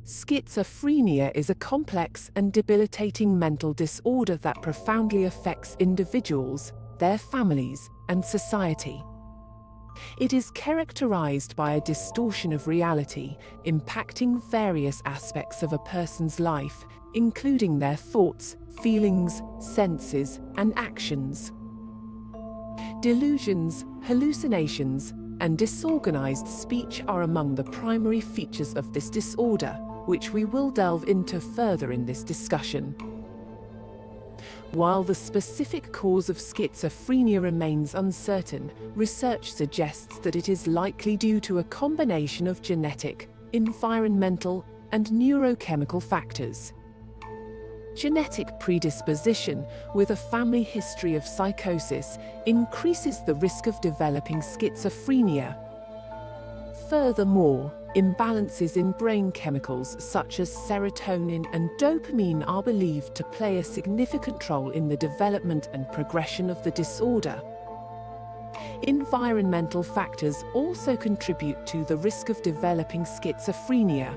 Schizophrenia is a complex and debilitating mental disorder that profoundly affects individuals, their families, and society. It is characterized by a distortion of reality, impacting various aspects of a person's life, including their thoughts, feelings, senses, and actions. Delusions, hallucinations, and disorganized speech are among the primary features of this disorder, which we will delve into further in this discussion. While the specific cause of schizophrenia remains uncertain, research suggests that it is likely due to a combination of genetic, environmental, and neurochemical factors. Genetic predisposition, with a family history of psychosis, increases the risk of developing schizophrenia. Furthermore, imbalances in brain chemicals such as serotonin and dopamine are believed to play a significant role in the development and progression of the disorder. Environmental factors also contribute to the risk of developing schizophrenia.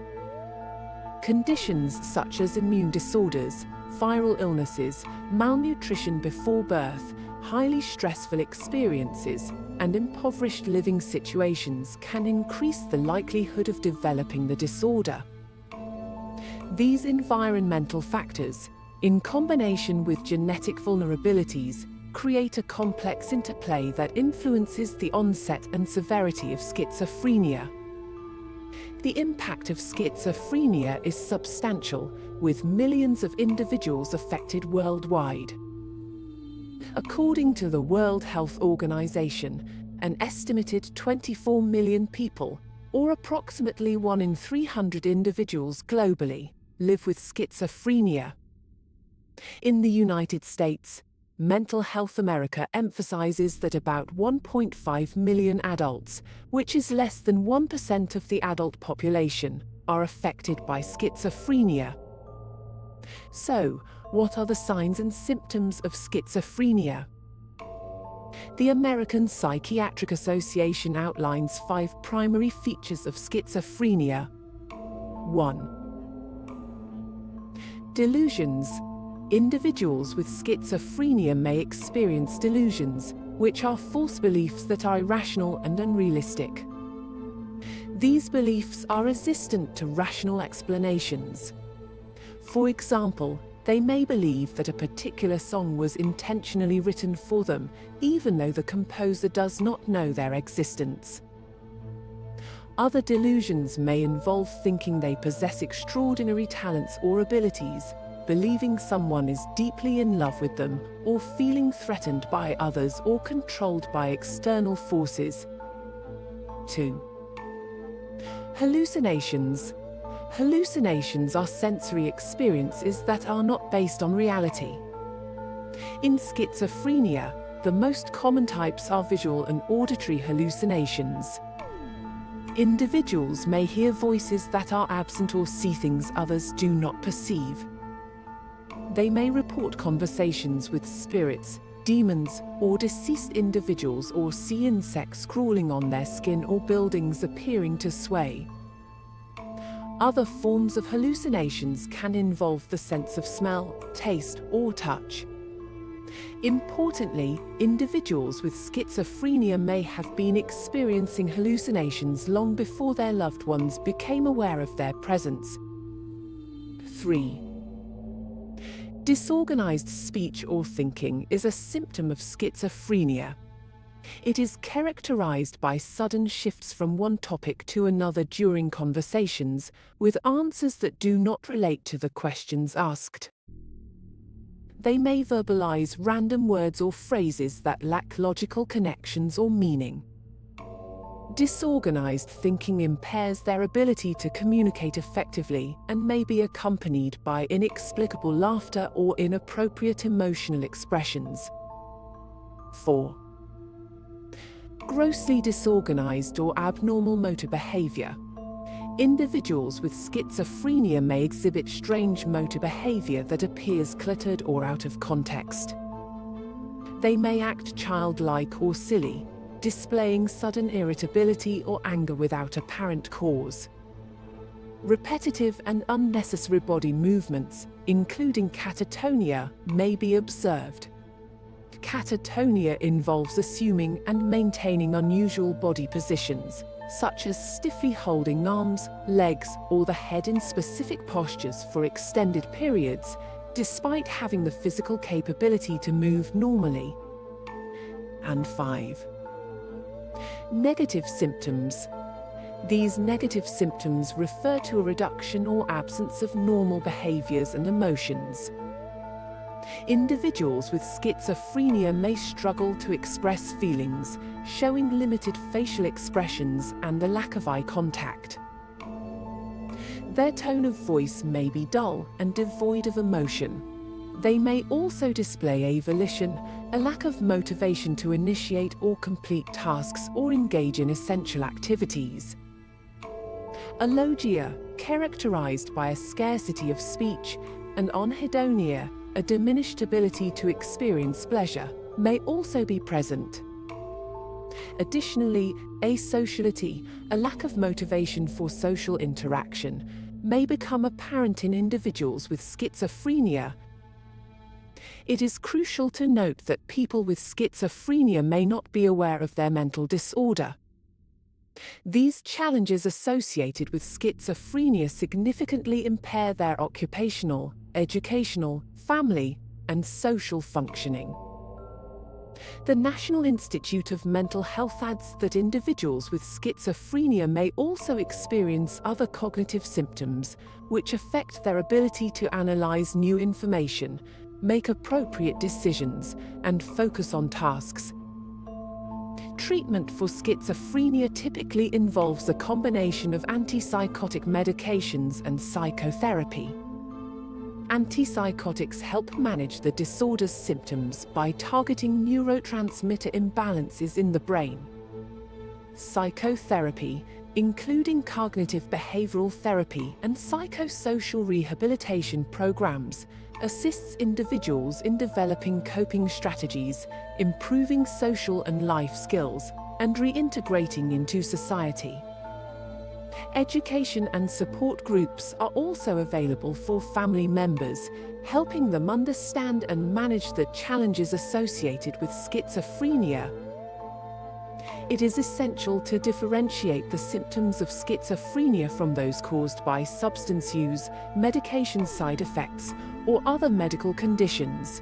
Conditions such as immune disorders, viral illnesses, malnutrition before birth, highly stressful experiences, and impoverished living situations can increase the likelihood of developing the disorder. These environmental factors, in combination with genetic vulnerabilities, create a complex interplay that influences the onset and severity of schizophrenia. The impact of schizophrenia is substantial, with millions of individuals affected worldwide. According to the World Health Organization, an estimated 24 million people, or approximately 1 in 300 individuals globally, live with schizophrenia. In the United States, Mental Health America emphasizes that about 1.5 million adults, which is less than 1% of the adult population, are affected by schizophrenia. So, what are the signs and symptoms of schizophrenia? The American Psychiatric Association outlines 5 primary features of schizophrenia. 1. Delusions. Individuals with schizophrenia may experience delusions, which are false beliefs that are irrational and unrealistic. These beliefs are resistant to rational explanations. For example, they may believe that a particular song was intentionally written for them, even though the composer does not know their existence. Other delusions may involve thinking they possess extraordinary talents or abilities, believing someone is deeply in love with them, or feeling threatened by others or controlled by external forces. 2. Hallucinations. Hallucinations are sensory experiences that are not based on reality. In schizophrenia, the most common types are visual and auditory hallucinations. Individuals may hear voices that are absent or see things others do not perceive. They may report conversations with spirits, demons, or deceased individuals, or see insects crawling on their skin or buildings appearing to sway. Other forms of hallucinations can involve the sense of smell, taste, or touch. Importantly, individuals with schizophrenia may have been experiencing hallucinations long before their loved ones became aware of their presence. 3. Disorganized speech or thinking is a symptom of schizophrenia. It is characterized by sudden shifts from one topic to another during conversations, with answers that do not relate to the questions asked. They may verbalize random words or phrases that lack logical connections or meaning. Disorganized thinking impairs their ability to communicate effectively and may be accompanied by inexplicable laughter or inappropriate emotional expressions. 4. Grossly disorganized or abnormal motor behavior. Individuals with schizophrenia may exhibit strange motor behavior that appears cluttered or out of context. They may act childlike or silly, displaying sudden irritability or anger without apparent cause. Repetitive and unnecessary body movements, including catatonia, may be observed. Catatonia involves assuming and maintaining unusual body positions, such as stiffly holding arms, legs, or the head in specific postures for extended periods, despite having the physical capability to move normally. And 5. Negative symptoms. These negative symptoms refer to a reduction or absence of normal behaviors and emotions. Individuals with schizophrenia may struggle to express feelings, showing limited facial expressions and a lack of eye contact. Their tone of voice may be dull and devoid of emotion. They may also display avolition, a lack of motivation to initiate or complete tasks or engage in essential activities. Alogia, characterized by a scarcity of speech, and anhedonia, a diminished ability to experience pleasure, may also be present. Additionally, asociality, a lack of motivation for social interaction, may become apparent in individuals with schizophrenia. It is crucial to note that people with schizophrenia may not be aware of their mental disorder. These challenges associated with schizophrenia significantly impair their occupational, educational, family, and social functioning. The National Institute of Mental Health adds that individuals with schizophrenia may also experience other cognitive symptoms, which affect their ability to analyze new information, make appropriate decisions, and focus on tasks. Treatment for schizophrenia typically involves a combination of antipsychotic medications and psychotherapy. Antipsychotics help manage the disorder's symptoms by targeting neurotransmitter imbalances in the brain. Psychotherapy, including cognitive behavioral therapy and psychosocial rehabilitation programs, assists individuals in developing coping strategies, improving social and life skills, and reintegrating into society. Education and support groups are also available for family members, helping them understand and manage the challenges associated with schizophrenia. It is essential to differentiate the symptoms of schizophrenia from those caused by substance use, medication side effects, or other medical conditions.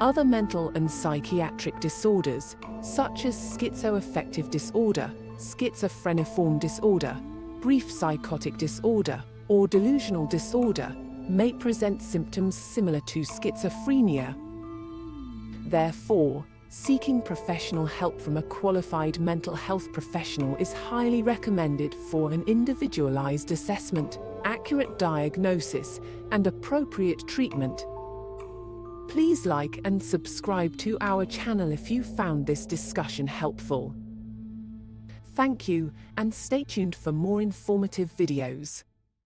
Other mental and psychiatric disorders, such as schizoaffective disorder, schizophreniform disorder, brief psychotic disorder, or delusional disorder, may present symptoms similar to schizophrenia. Therefore, seeking professional help from a qualified mental health professional is highly recommended for an individualized assessment, accurate diagnosis, and appropriate treatment. Please like and subscribe to our channel if you found this discussion helpful. Thank you, and stay tuned for more informative videos.